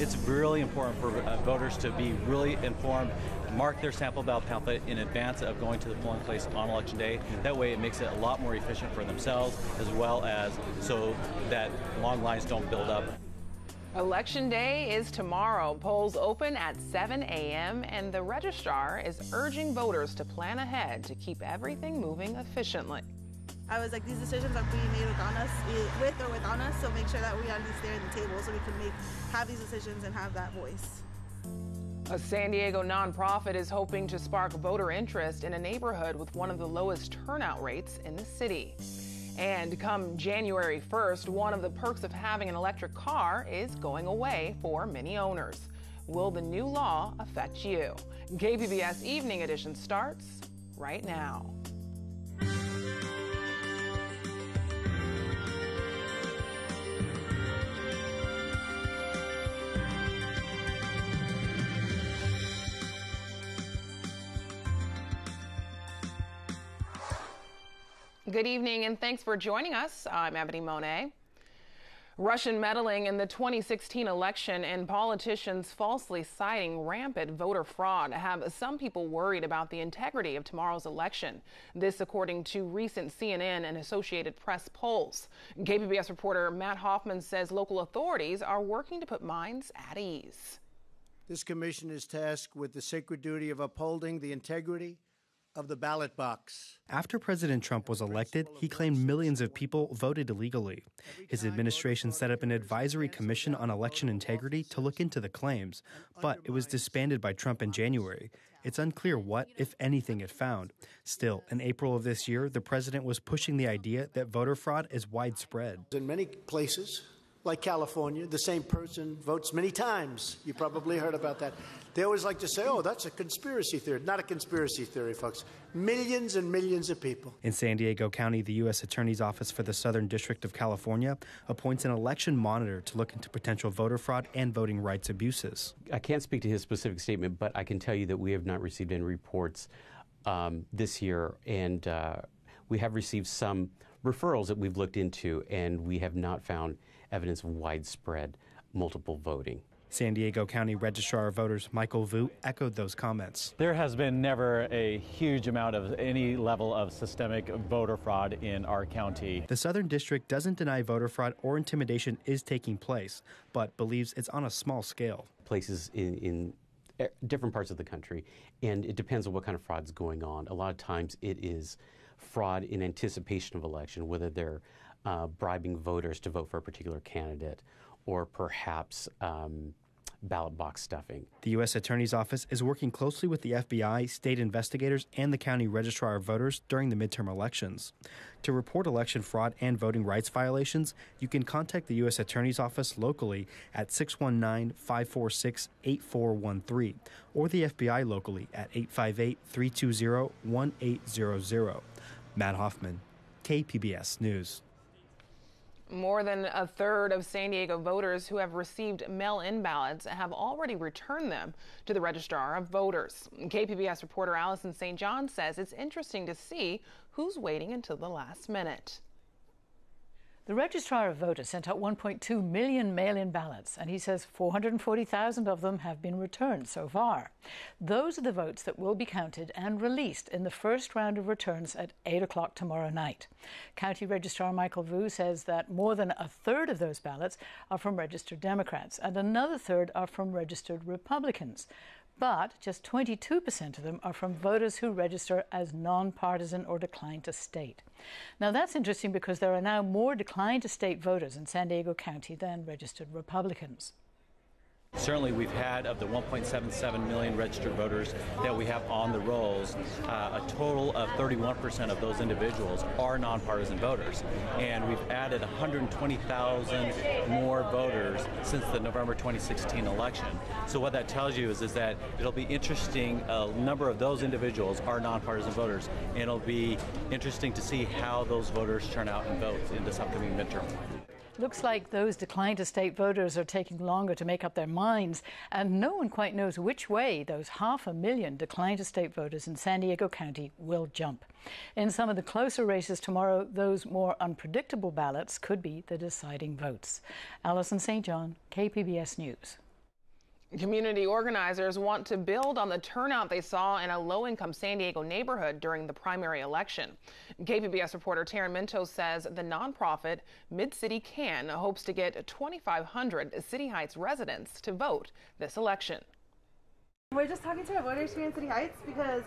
it's really important for voters to be really informed, mark their sample ballot pamphlet in advance of going to the polling place on Election Day. That way it makes it a lot more efficient for themselves, as well as so that long lines don't build up. Election Day is tomorrow. Polls open at 7 a.m. and the registrar is urging voters to plan ahead to keep everything moving efficiently. I was like, these decisions are being made with or without us, so make sure that we at least there at the table so we can have these decisions and have that voice. A San Diego nonprofit is hoping to spark voter interest in a neighborhood with one of the lowest turnout rates in the city. And come January 1st, one of the perks of having an electric car is going away for many owners. Will the new law affect you? KPBS Evening Edition starts right now. Good evening and thanks for joining us. I'm Ebony Monet. Russian meddling in the 2016 election and politicians falsely citing rampant voter fraud have some people worried about the integrity of tomorrow's election. This according to recent CNN and Associated Press polls. KPBS reporter Matt Hoffman says local authorities are working to put minds at ease. This commission is tasked with the sacred duty of upholding the integrity of the ballot box. After President Trump was elected, he claimed millions of people voted illegally. His administration set up an advisory commission on election integrity to look into the claims, but it was disbanded by Trump in January. It's unclear what, if anything, it found. Still, in April of this year, the president was pushing the idea that voter fraud is widespread. In many places, like California, the same person votes many times. You probably heard about that. They always like to say, oh, that's a conspiracy theory. Not a conspiracy theory, folks. Millions and millions of people. In San Diego County, the U.S. Attorney's Office for the Southern District of California appoints an election monitor to look into potential voter fraud and voting rights abuses. I can't speak to his specific statement, but I can tell you that we have not received any reports this year, and we have received some referrals that we've looked into, and we have not found evidence of widespread multiple voting. San Diego County Registrar of Voters Michael Vu echoed those comments. There has been never a huge amount of any level of systemic voter fraud in our county. The Southern District doesn't deny voter fraud or intimidation is taking place, but believes it's on a small scale. Places in different parts of the country, and it depends on what kind of fraud is going on. A lot of times it is fraud in anticipation of election, whether they're bribing voters to vote for a particular candidate, or perhaps ballot box stuffing. The U.S. Attorney's Office is working closely with the FBI, state investigators, and the County Registrar of Voters during the midterm elections. To report election fraud and voting rights violations, you can contact the U.S. Attorney's Office locally at 619-546-8413 or the FBI locally at 858-320-1800. Matt Hoffman, KPBS News. More than a third of San Diego voters who have received mail-in ballots have already returned them to the Registrar of Voters. KPBS reporter Allison St. John says it's interesting to see who's waiting until the last minute. The Registrar of Voters sent out 1.2 million mail-in ballots, and he says 440,000 of them have been returned so far. Those are the votes that will be counted and released in the first round of returns at 8 o'clock tomorrow night. County Registrar Michael Vu says that more than a third of those ballots are from registered Democrats, and another third are from registered Republicans. But just 22% of them are from voters who register as nonpartisan or decline to state. Now that's interesting because there are now more decline to state voters in San Diego County than registered Republicans. Certainly we've had, of the 1.77 million registered voters that we have on the rolls, a total of 31% of those individuals are nonpartisan voters. And we've added 120,000 more voters since the November 2016 election. So what that tells you is that it'll be interesting, a number of those individuals are nonpartisan voters, and it'll be interesting to see how those voters turn out and vote in this upcoming midterm. Looks like those decline to state voters are taking longer to make up their minds, and no one quite knows which way those 500,000 decline to state voters in San Diego County will jump. In some of the closer races tomorrow, those more unpredictable ballots could be the deciding votes. Allison St. John, KPBS News. Community organizers want to build on the turnout they saw in a low-income San Diego neighborhood during the primary election. KPBS reporter Taryn Minto says the nonprofit Mid-City Can hopes to get 2,500 City Heights residents to vote this election. We're just talking to our voters here in City Heights because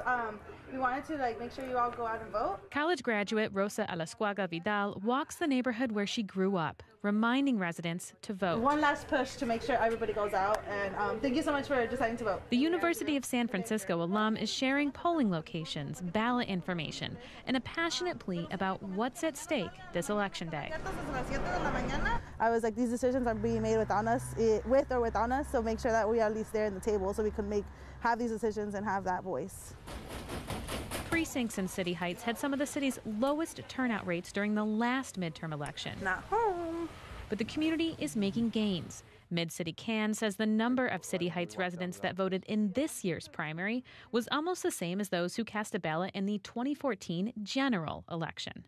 we wanted to make sure you all go out and vote. College graduate Rosa Alascuaga Vidal walks the neighborhood where she grew up, reminding residents to vote. One last push to make sure everybody goes out, and thank you so much for deciding to vote. The University of San Francisco alum is sharing polling locations, ballot information, and a passionate plea about what's at stake this election day. I was like, these decisions are being made with or without us, so make sure that we are at least there in the table so we can have these decisions and have that voice. Precincts in City Heights had some of the city's lowest turnout rates during the last midterm election. Not home. But the community is making gains. Mid-City Can says the number of City Heights residents that voted in this year's primary was almost the same as those who cast a ballot in the 2014 general election.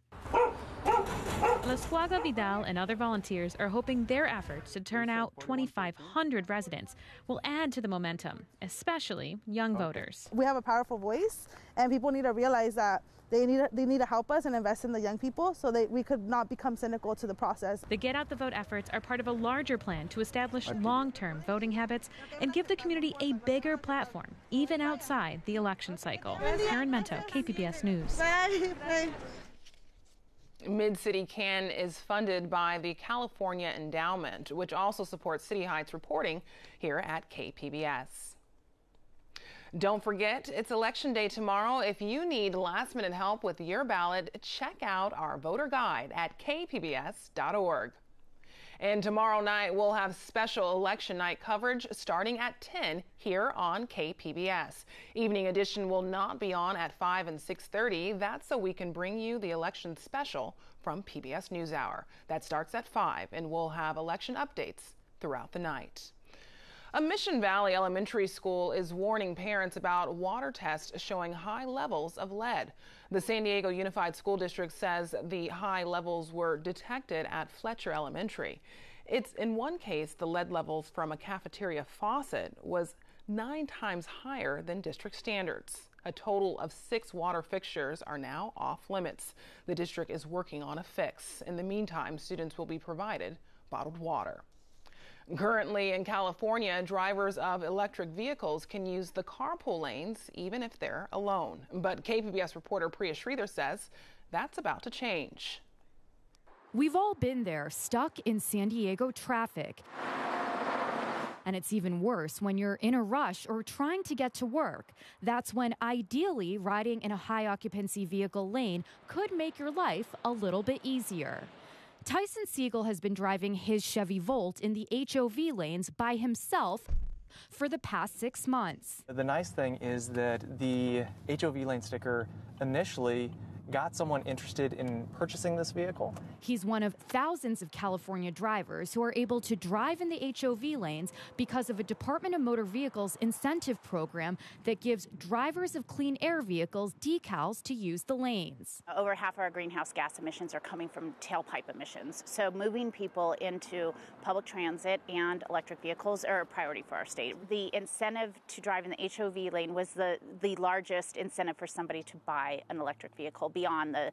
Lascuaga Vidal and other volunteers are hoping their efforts to turn out 2,500 residents will add to the momentum, especially young voters. We have a powerful voice, and people need to realize that they need to help us and invest in the young people so that we could not become cynical to the process. The Get Out the Vote efforts are part of a larger plan to establish long-term voting habits and give the community a bigger platform, even outside the election cycle. Karen Mento, KPBS News. Bye. Mid-City Can is funded by the California Endowment, which also supports City Heights reporting here at KPBS. Don't forget, it's Election Day tomorrow. If you need last-minute help with your ballot, check out our voter guide at kpbs.org. And tomorrow night, we'll have special election night coverage starting at 10 here on KPBS. Evening edition will not be on at 5 and 6:30. That's so we can bring you the election special from PBS NewsHour. That starts at 5, and we'll have election updates throughout the night. A Mission Valley Elementary School is warning parents about water tests showing high levels of lead. The San Diego Unified School District says the high levels were detected at Fletcher Elementary. It's in one case, the lead levels from a cafeteria faucet was 9 times higher than district standards. A total of 6 water fixtures are now off limits. The district is working on a fix. In the meantime, students will be provided bottled water. Currently in California, drivers of electric vehicles can use the carpool lanes even if they're alone. But KPBS reporter Priya Sridhar says that's about to change. We've all been there, stuck in San Diego traffic. And it's even worse when you're in a rush or trying to get to work. That's when ideally riding in a high occupancy vehicle lane could make your life a little bit easier. Tyson Siegel has been driving his Chevy Volt in the HOV lanes by himself for the past 6 months. The nice thing is that the HOV lane sticker initially got someone interested in purchasing this vehicle. He's one of thousands of California drivers who are able to drive in the HOV lanes because of a Department of Motor Vehicles incentive program that gives drivers of clean air vehicles decals to use the lanes. Over half our greenhouse gas emissions are coming from tailpipe emissions. So moving people into public transit and electric vehicles are a priority for our state. The incentive to drive in the HOV lane was the largest incentive for somebody to buy an electric vehicle beyond the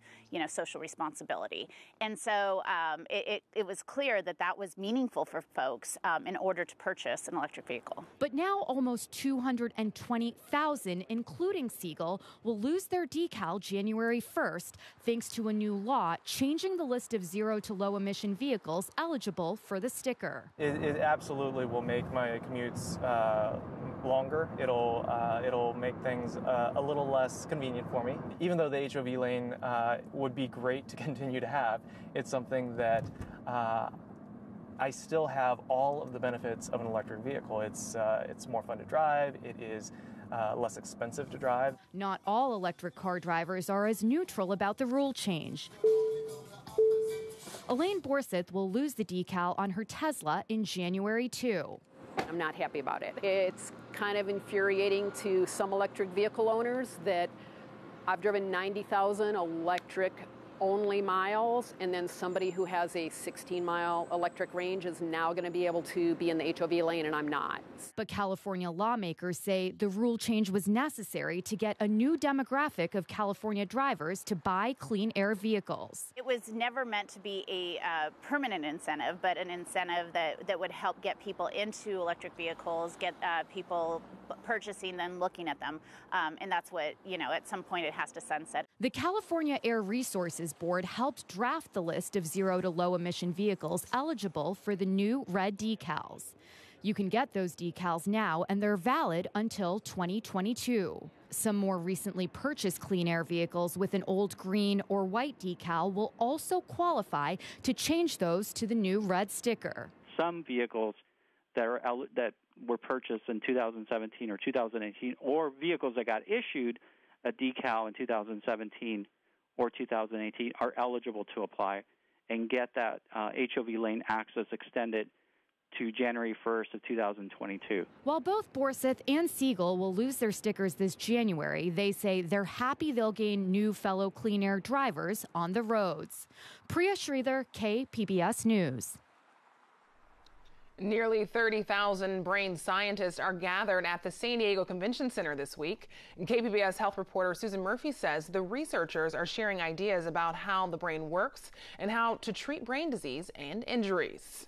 social responsibility. And so it was clear that that was meaningful for folks in order to purchase an electric vehicle. But now almost 220,000, including Siegel, will lose their decal January 1st, thanks to a new law changing the list of zero to low emission vehicles eligible for the sticker. It absolutely will make my commutes longer. It'll make things a little less convenient for me. Even though the HOV lane would be great to continue to have, it's something that I still have all of the benefits of an electric vehicle. It's more fun to drive. It is less expensive to drive. Not all electric car drivers are as neutral about the rule change. Elaine Borseth will lose the decal on her Tesla in January, too. I'm not happy about it. It's kind of infuriating to some electric vehicle owners that I've driven 90,000 electric only miles, and then somebody who has a 16-mile electric range is now going to be able to be in the HOV lane, and I'm not. But California lawmakers say the rule change was necessary to get a new demographic of California drivers to buy clean air vehicles. It was never meant to be a permanent incentive, but an incentive that would help get people into electric vehicles, get people purchasing them, looking at them, and that's what, at some point it has to sunset. The California Air Resources Board helped draft the list of zero to low emission vehicles eligible for the new red decals. You can get those decals now, and they're valid until 2022. Some more recently purchased clean air vehicles with an old green or white decal will also qualify to change those to the new red sticker. Some vehicles that were purchased in 2017 or 2018, or vehicles that got issued a decal in 2017 or 2018, are eligible to apply and get that HOV lane access extended to January 1st of 2022. While both Borseth and Siegel will lose their stickers this January, they say they're happy they'll gain new fellow clean air drivers on the roads. Priya Sridhar, KPBS News. Nearly 30,000 brain scientists are gathered at the San Diego Convention Center this week. KPBS health reporter Susan Murphy says the researchers are sharing ideas about how the brain works and how to treat brain disease and injuries.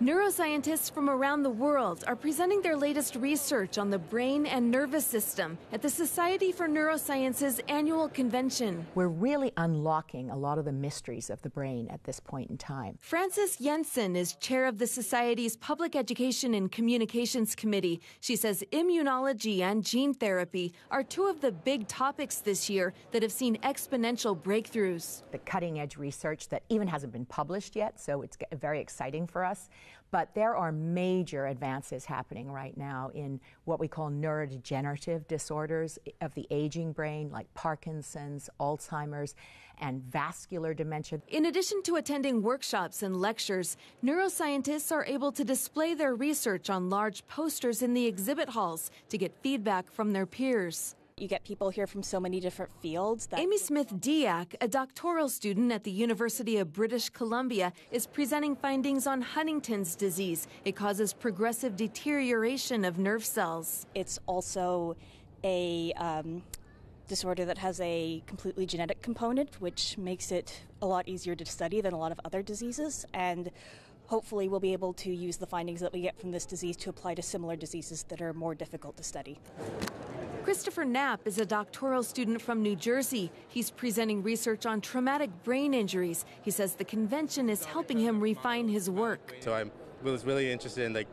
Neuroscientists from around the world are presenting their latest research on the brain and nervous system at the Society for Neuroscience's annual convention. We're really unlocking a lot of the mysteries of the brain at this point in time. Frances Jensen is chair of the Society's Public Education and Communications Committee. She says immunology and gene therapy are two of the big topics this year that have seen exponential breakthroughs. The cutting edge research that even hasn't been published yet, so it's very exciting for us. But there are major advances happening right now in what we call neurodegenerative disorders of the aging brain, like Parkinson's, Alzheimer's, and vascular dementia. In addition to attending workshops and lectures, neuroscientists are able to display their research on large posters in the exhibit halls to get feedback from their peers. You get people here from so many different fields. Amy Smith-Diak, a doctoral student at the University of British Columbia, is presenting findings on Huntington's disease. It causes progressive deterioration of nerve cells. It's also a disorder that has a completely genetic component, which makes it a lot easier to study than a lot of other diseases. And hopefully we'll be able to use the findings that we get from this disease to apply to similar diseases that are more difficult to study. Christopher Knapp is a doctoral student from New Jersey. He's presenting research on traumatic brain injuries. He says the convention is helping him refine his work. So I was really interested in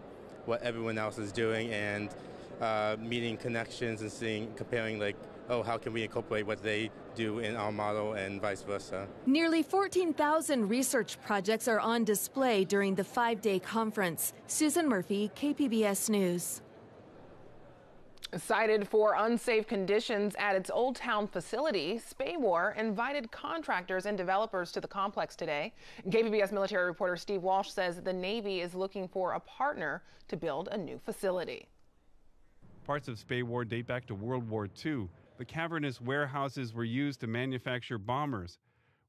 what everyone else is doing and meeting connections and comparing how can we incorporate what they do in our model and vice versa. Nearly 14,000 research projects are on display during the 5-day conference. Susan Murphy, KPBS News. Cited for unsafe conditions at its Old Town facility, SPAWAR invited contractors and developers to the complex today. KPBS military reporter Steve Walsh says the Navy is looking for a partner to build a new facility. Parts of SPAWAR date back to World War II. The cavernous warehouses were used to manufacture bombers.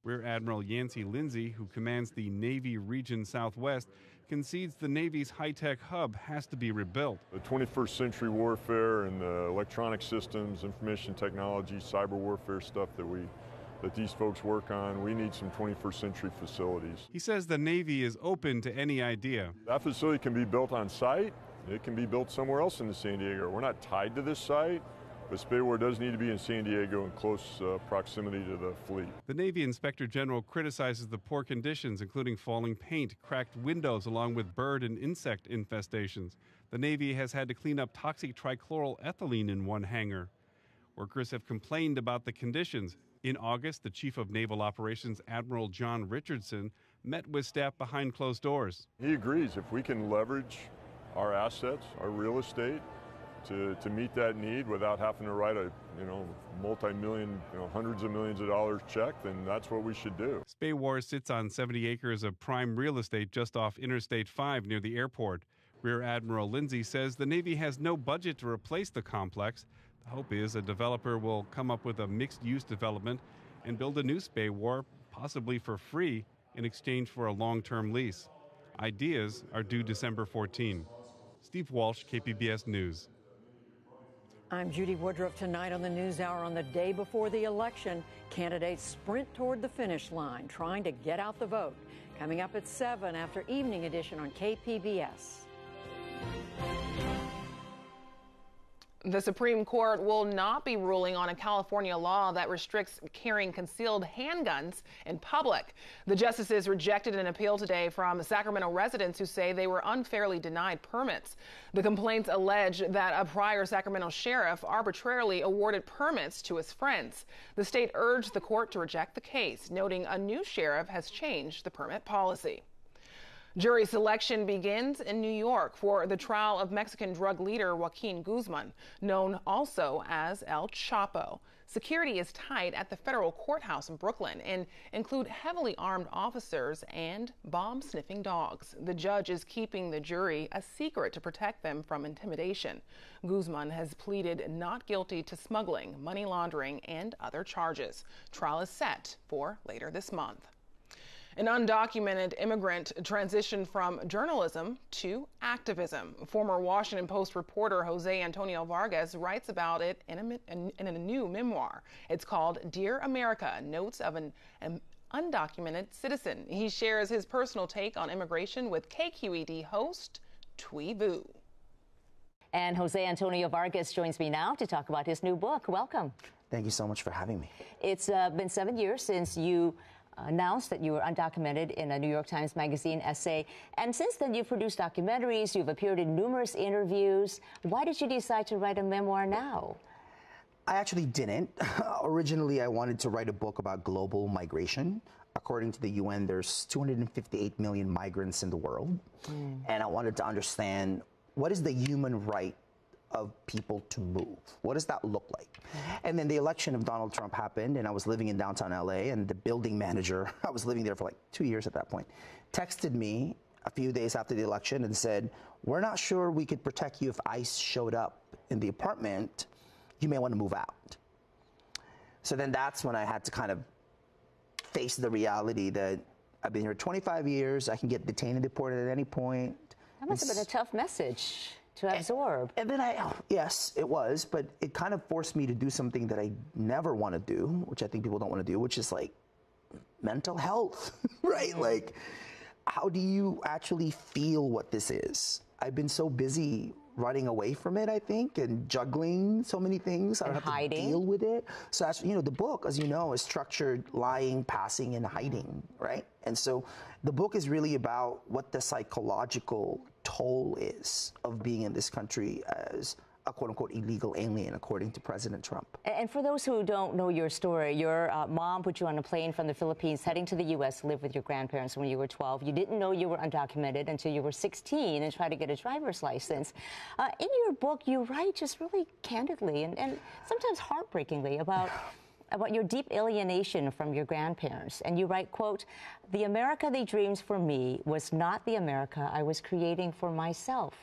Rear Admiral Yancey Lindsay, who commands the Navy Region Southwest, concedes the Navy's high-tech hub has to be rebuilt. The 21st century warfare and the electronic systems, information technology, cyber warfare stuff that these folks work on, we need some 21st century facilities. He says the Navy is open to any idea. That facility can be built on site. It can be built somewhere else in the San Diego. We're not tied to this site. But SPAWAR does need to be in San Diego in close proximity to the fleet. The Navy Inspector General criticizes the poor conditions, including falling paint, cracked windows, along with bird and insect infestations. The Navy has had to clean up toxic trichloroethylene in one hangar. Workers have complained about the conditions. In August, the Chief of Naval Operations, Admiral John Richardson, met with staff behind closed doors. He agrees if we can leverage our assets, our real estate, to meet that need without having to write a multi-million, hundreds of millions of dollars check, then that's what we should do. SPAWAR sits on 70 acres of prime real estate just off Interstate 5 near the airport. Rear Admiral Lindsay says the Navy has no budget to replace the complex. The hope is a developer will come up with a mixed-use development and build a new spay war, possibly for free, in exchange for a long-term lease. Ideas are due December 14. Steve Walsh, KPBS News. I'm Judy Woodruff. Tonight on the NewsHour, on the day before the election, candidates sprint toward the finish line, trying to get out the vote. Coming up at 7 after Evening Edition on KPBS. The Supreme Court will not be ruling on a California law that restricts carrying concealed handguns in public. The justices rejected an appeal today from Sacramento residents who say they were unfairly denied permits. The complaints allege that a prior Sacramento sheriff arbitrarily awarded permits to his friends. The state urged the court to reject the case, noting a new sheriff has changed the permit policy. Jury selection begins in New York for the trial of Mexican drug leader Joaquin Guzman, known also as El Chapo. Security is tight at the federal courthouse in Brooklyn and include heavily armed officers and bomb-sniffing dogs. The judge is keeping the jury a secret to protect them from intimidation. Guzman has pleaded not guilty to smuggling, money laundering, and other charges. Trial is set for later this month. An undocumented immigrant transitioned from journalism to activism. Former Washington Post reporter Jose Antonio Vargas writes about it in a new memoir. It's called Dear America, Notes of an Undocumented Citizen. He shares his personal take on immigration with KQED host Thuy Vu. And Jose Antonio Vargas joins me now to talk about his new book. Welcome. Thank you so much for having me. It's been 7 years since you announced that you were undocumented in a New York Times Magazine essay. And since then, you've produced documentaries, you've appeared in numerous interviews. Why did you decide to write a memoir now? I actually didn't. Originally, I wanted to write a book about global migration. According to the UN, there's 258 million migrants in the world. And I wanted to understand, what is the human right of people to move? What does that look like? And then the election of Donald Trump happened, and I was living in downtown LA, and the building manager, I was living there for like 2 years at that point, texted me a few days after the election and said, "We're not sure we could protect you if ICE showed up in the apartment. You may want to move out." So then that's when I had to kind of face the reality that I've been here 25 years, I can get detained and deported at any point. That must have been a tough message to absorb. And then yes, it was, but it kind of forced me to do something that I never want to do, which I think people don't want to do, which is like mental health, right? Like, how do you actually feel what this is? I've been so busy running away from it, I think, and juggling so many things. I don't have to deal with it. So that's, you know, the book, as you know, is structured lying, passing, and hiding, right? And so the book is really about what the psychological toll is of being in this country as a quote-unquote illegal alien, according to President Trump. And for those who don't know your story, your mom put you on a plane from the Philippines heading to the U.S. to live with your grandparents when you were 12. You didn't know you were undocumented until you were 16 and tried to get a driver's license. In your book, you write just really candidly and sometimes heartbreakingly about your deep alienation from your grandparents. And you write, quote, "The America they dreamed for me was not the America I was creating for myself."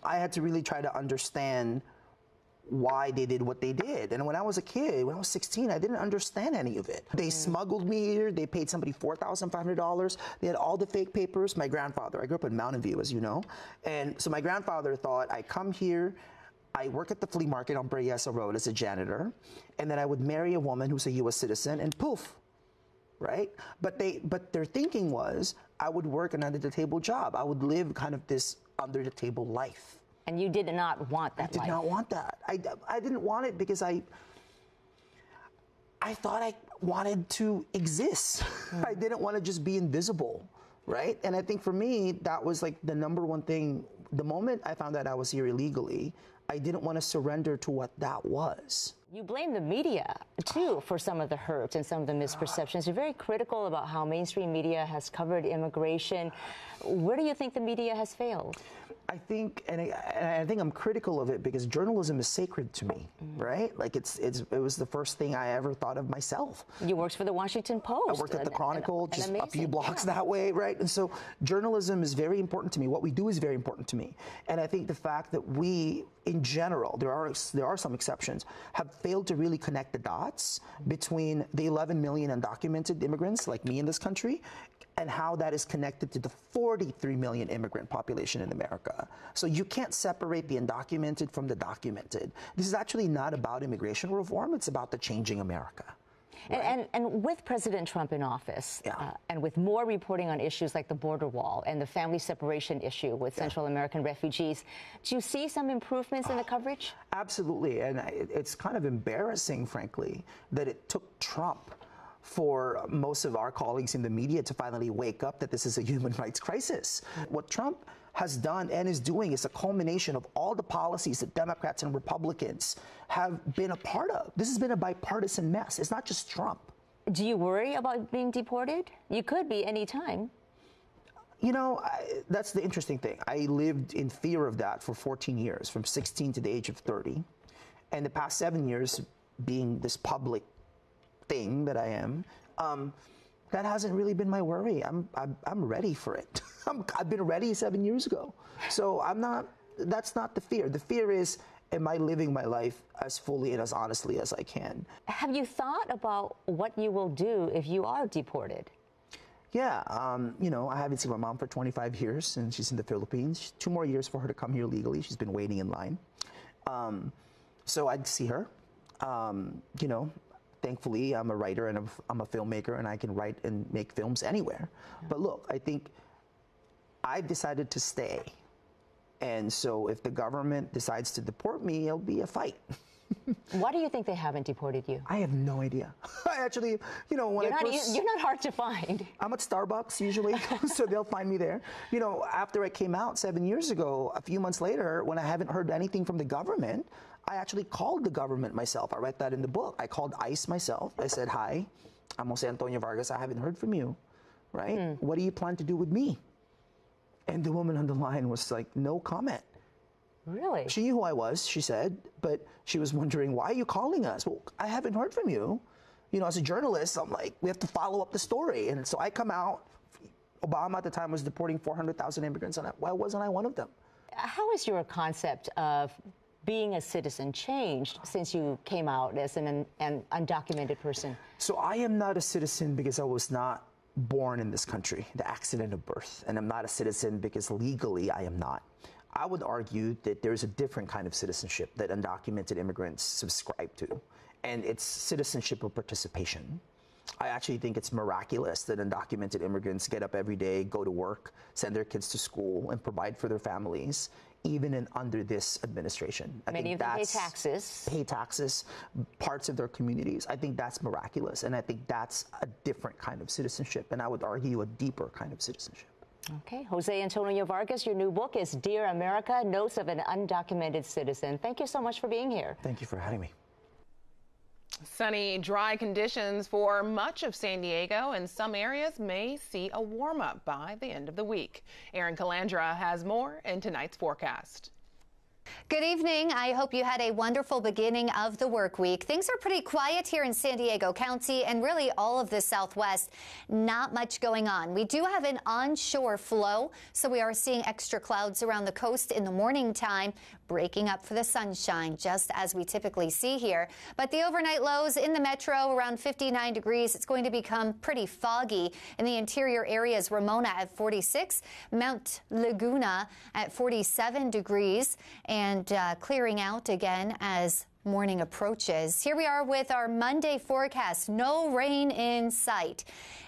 I had to really try to understand why they did what they did. And when I was a kid, when I was 16, I didn't understand any of it. They smuggled me here. They paid somebody $4,500. They had all the fake papers. My grandfather, I grew up in Mountain View, as you know. And so my grandfather thought, I come here, I work at the flea market on Berryessa Road as a janitor, and then I would marry a woman who's a U.S. citizen, and poof, right? But their thinking was I would work an under-the-table job. I would live kind of this under-the-table life. And you did not want that life. I did not want that. I didn't want it because I thought I wanted to exist. I didn't want to just be invisible, right? And I think for me, that was like the number one thing. The moment I found out I was here illegally, I didn't want to surrender to what that was. You blame the media, too, for some of the hurt and some of the misperceptions. You're very critical about how mainstream media has covered immigration. Where do you think the media has failed? I think, and I think I'm critical of it because journalism is sacred to me, right? Like it was the first thing I ever thought of myself. You worked for the Washington Post. I worked at the Chronicle, just a few blocks that way, right? And so journalism is very important to me. What we do is very important to me. And I think the fact that we, in general, there are some exceptions, have failed to really connect the dots between the 11 million undocumented immigrants like me in this country and how that is connected to the 43 million immigrant population in America. So you can't separate the undocumented from the documented. This is actually not about immigration reform, it's about the changing America. Right? And with President Trump in office, and with more reporting on issues like the border wall and the family separation issue with Central American refugees, do you see some improvements in the coverage? Absolutely, and it's kind of embarrassing, frankly, that it took Trump for most of our colleagues in the media to finally wake up that this is a human rights crisis. What Trump has done and is doing is a culmination of all the policies that Democrats and Republicans have been a part of. This has been a bipartisan mess. It's not just Trump. Do you worry about being deported? You could be any time. You know, that's the interesting thing. I lived in fear of that for 14 years, from 16 to the age of 30. And the past 7 years being this public thing that I am, that hasn't really been my worry. I'm ready for it. I've been ready 7 years ago. So that's not the fear. The fear is, am I living my life as fully and as honestly as I can? Have you thought about what you will do if you are deported? Yeah, you know, I haven't seen my mom for 25 years, and she's in the Philippines. 2 more years for her to come here legally. She's been waiting in line. So I'd see her, you know. Thankfully, I'm a writer and I'm a filmmaker, and I can write and make films anywhere. But look, I think I've decided to stay. And so if the government decides to deport me, it'll be a fight. Why do you think they haven't deported you? I have no idea. I actually, you know, when you're not hard to find. I'm at Starbucks usually, so they'll find me there. You know, after I came out 7 years ago, a few months later, when I haven't heard anything from the government, I actually called the government myself. I write that in the book. I called ICE myself. I said, hi, I'm Jose Antonio Vargas. I haven't heard from you, right? What do you plan to do with me? And the woman on the line was like, no comment. Really? She knew who I was, she said, but she was wondering, why are you calling us? Well, I haven't heard from you. You know, as a journalist, I'm like, we have to follow up the story. And so I come out. Obama at the time was deporting 400,000 immigrants. Why wasn't I one of them? How is your concept of being a citizen changed since you came out as an undocumented person? So I am not a citizen because I was not born in this country, the accident of birth. And I'm not a citizen because legally I am not. I would argue that there's a different kind of citizenship that undocumented immigrants subscribe to, and it's citizenship of participation. I actually think it's miraculous that undocumented immigrants get up every day, go to work, send their kids to school, and provide for their families, even under this administration. Many of them pay taxes. Pay taxes, parts of their communities. I think that's miraculous, and I think that's a different kind of citizenship, and I would argue a deeper kind of citizenship. Okay, Jose Antonio Vargas, your new book is Dear America, Notes of an Undocumented Citizen. Thank you so much for being here. Thank you for having me. Sunny, dry conditions for much of San Diego, and some areas may see a warm-up by the end of the week. Erin Calandra has more in tonight's forecast. Good evening. I hope you had a wonderful beginning of the work week. Things are pretty quiet here in San Diego County and really all of the Southwest. Not much going on. We do have an onshore flow, so we are seeing extra clouds around the coast in the morning time, breaking up for the sunshine, just as we typically see here. But the overnight lows in the metro around 59 degrees. It's going to become pretty foggy in the interior areas. Ramona at 46, Mount Laguna at 47 degrees, and clearing out again as morning approaches. Here we are with our Monday forecast. No rain in sight.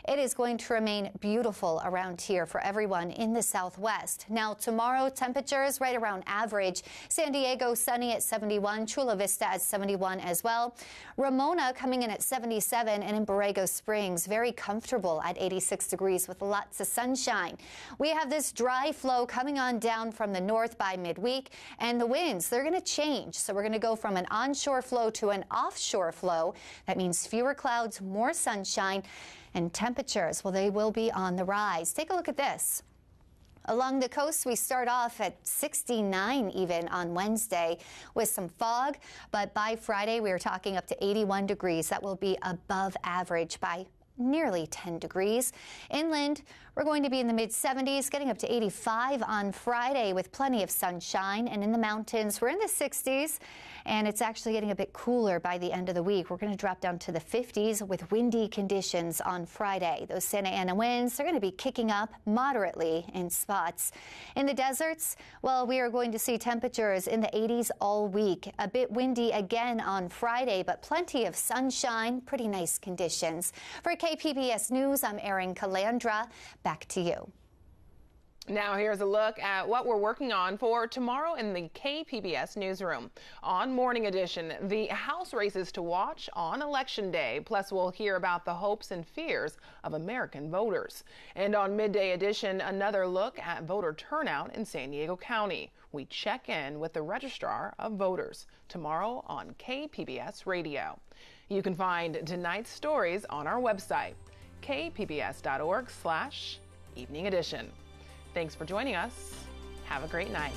It is going to remain beautiful around here for everyone in the Southwest. Now tomorrow, temperatures right around average. San Diego sunny at 71, Chula Vista at 71 as well. Ramona coming in at 77, and in Borrego Springs very comfortable at 86 degrees with lots of sunshine. We have this dry flow coming on down from the north by midweek, and the winds, they're going to change. So we're going to go from an onshore flow to an offshore flow. That means fewer clouds, more sunshine, and temperatures, well, they will be on the rise. Take a look at this. Along the coast, we start off at 69 even on Wednesday with some fog, but by Friday, we are talking up to 81 degrees. That will be above average by nearly 10 degrees. Inland, we're going to be in the mid-70s, getting up to 85 on Friday with plenty of sunshine. And in the mountains, we're in the 60s, and it's actually getting a bit cooler by the end of the week. We're going to drop down to the 50s with windy conditions on Friday. Those Santa Ana winds are going to be kicking up moderately in spots. In the deserts, well, we are going to see temperatures in the 80s all week. A bit windy again on Friday, but plenty of sunshine, pretty nice conditions. For KPBS News, I'm Erin Calandra. Back to you. Now here's a look at what we're working on for tomorrow in the KPBS newsroom. On Morning Edition, the House races to watch on Election Day. Plus, we'll hear about the hopes and fears of American voters. And on Midday Edition, another look at voter turnout in San Diego County. We check in with the Registrar of Voters tomorrow on KPBS Radio. You can find tonight's stories on our website, kpbs.org/evening edition. Thanks for joining us. Have a great night.